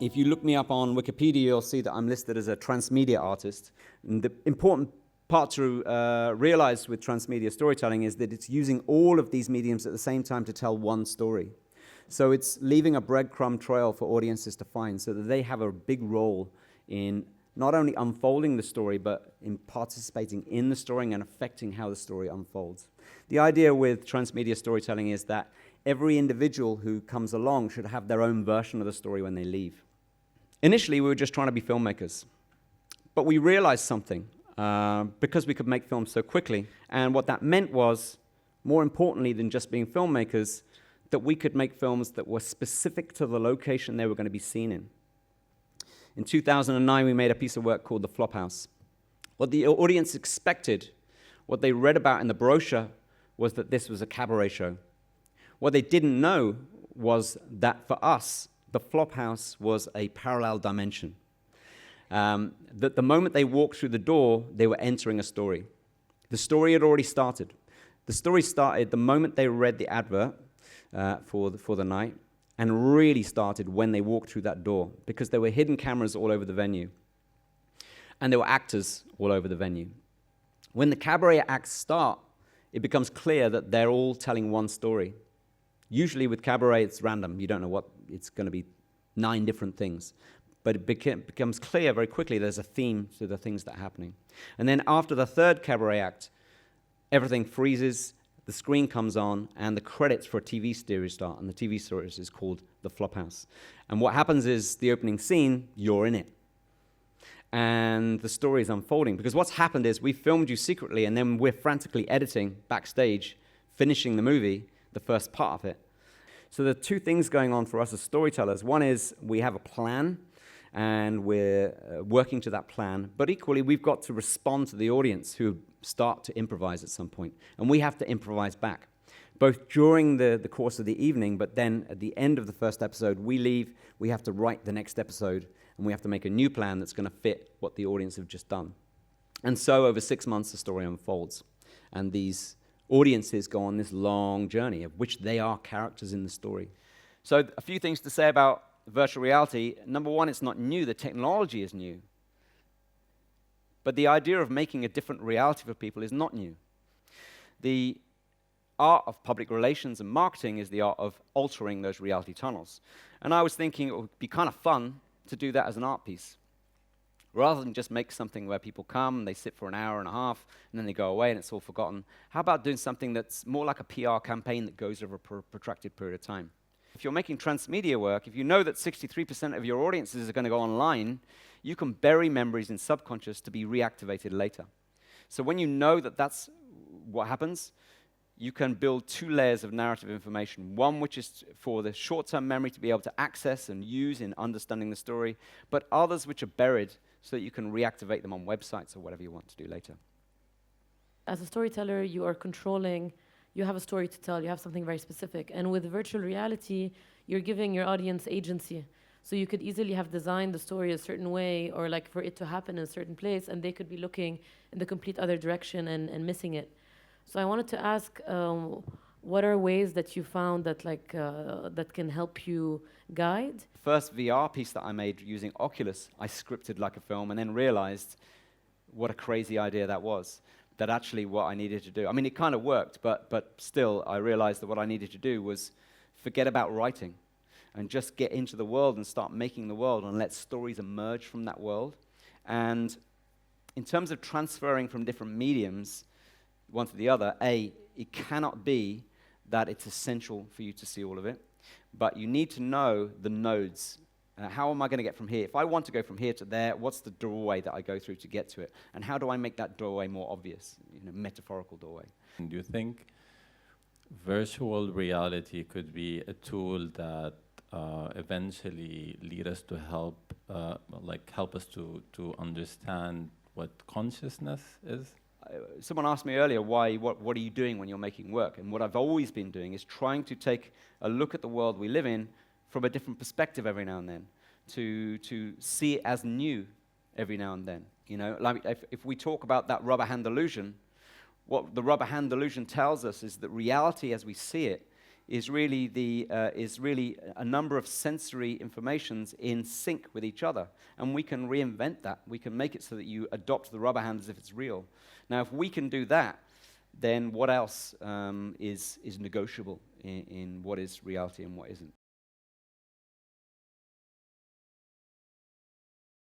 If you look me up on Wikipedia, you'll see that I'm listed as a transmedia artist. And the important part to realize with transmedia storytelling is that it's using all of these mediums at the same time to tell one story. So it's leaving a breadcrumb trail for audiences to find so that they have a big role in not only unfolding the story, but in participating in the story and affecting how the story unfolds. The idea with transmedia storytelling is that every individual who comes along should have their own version of the story when they leave. Initially, we were just trying to be filmmakers, but we realized something because we could make films so quickly, and what that meant was, more importantly than just being filmmakers, that we could make films that were specific to the location they were going to be seen in. In 2009, we made a piece of work called The Flophouse. What the audience expected, what they read about in the brochure, was that this was a cabaret show. What they didn't know was that for us, the Flophouse was a parallel dimension. That the moment they walked through the door, they were entering a story. The story had already started. The story started the moment they read the advert for the night, and really started when they walked through that door, because there were hidden cameras all over the venue. And there were actors all over the venue. When the cabaret acts start, it becomes clear that they're all telling one story. Usually with cabaret, it's random. You don't know what, it's going to be 9 different things. But it becomes clear very quickly there's a theme to the things that are happening. And then after the third cabaret act, everything freezes, the screen comes on, and the credits for a TV series start, and the TV series is called The Flophouse. And what happens is, the opening scene, you're in it. And the story is unfolding, because what's happened is we filmed you secretly, and then we're frantically editing backstage, finishing the movie, the first part of it. So there are 2 things going on for us as storytellers. One is we have a plan, and we're working to that plan, but equally we've got to respond to the audience who start to improvise at some point, and we have to improvise back, both during the course of the evening, but then at the end of the first episode, we leave, we have to write the next episode, and we have to make a new plan that's going to fit what the audience have just done. And so over 6 months, the story unfolds, and these audiences go on this long journey of which they are characters in the story. So a few things to say about virtual reality. Number one, it's not new. The technology is new. But the idea of making a different reality for people is not new. The art of public relations and marketing is the art of altering those reality tunnels. And I was thinking it would be kind of fun to do that as an art piece. Rather than just make something where people come, they sit for an hour and a half, and then they go away and it's all forgotten. How about doing something that's more like a PR campaign that goes over a protracted period of time? If you're making transmedia work, if you know that 63% of your audiences are going to go online, you can bury memories in subconscious to be reactivated later. So when you know that that's what happens, you can build 2 layers of narrative information. One which is for the short-term memory to be able to access and use in understanding the story, but others which are buried so that you can reactivate them on websites or whatever you want to do later. As a storyteller, you are controlling. You have a story to tell, you have something very specific. And with virtual reality, you're giving your audience agency. So you could easily have designed the story a certain way, or like for it to happen in a certain place, and they could be looking in the complete other direction and missing it. So I wanted to ask, what are ways that you found that that can help you guide? First VR piece that I made using Oculus, I scripted like a film and then realized what a crazy idea that was. That actually what I needed to do. I mean, it kind of worked, but still, I realized that what I needed to do was forget about writing and just get into the world and start making the world and let stories emerge from that world. And in terms of transferring from different mediums, one to the other, it cannot be that it's essential for you to see all of it, but you need to know the nodes. How am I going to get from here? If I want to go from here to there, what's the doorway that I go through to get to it? And how do I make that doorway more obvious, metaphorical doorway? Do you think virtual reality could be a tool that eventually lead us to help us to understand what consciousness is? Someone asked me earlier, what are you doing when you're making work? And what I've always been doing is trying to take a look at the world we live in from a different perspective every now and then, to see it as new every now and then. Like if we talk about that rubber hand illusion, what the rubber hand illusion tells us is that reality as we see it is really a number of sensory informations in sync with each other, and we can reinvent that. We can make it so that you adopt the rubber hand as if it's real. Now, if we can do that, then what else is negotiable in what is reality and what isn't?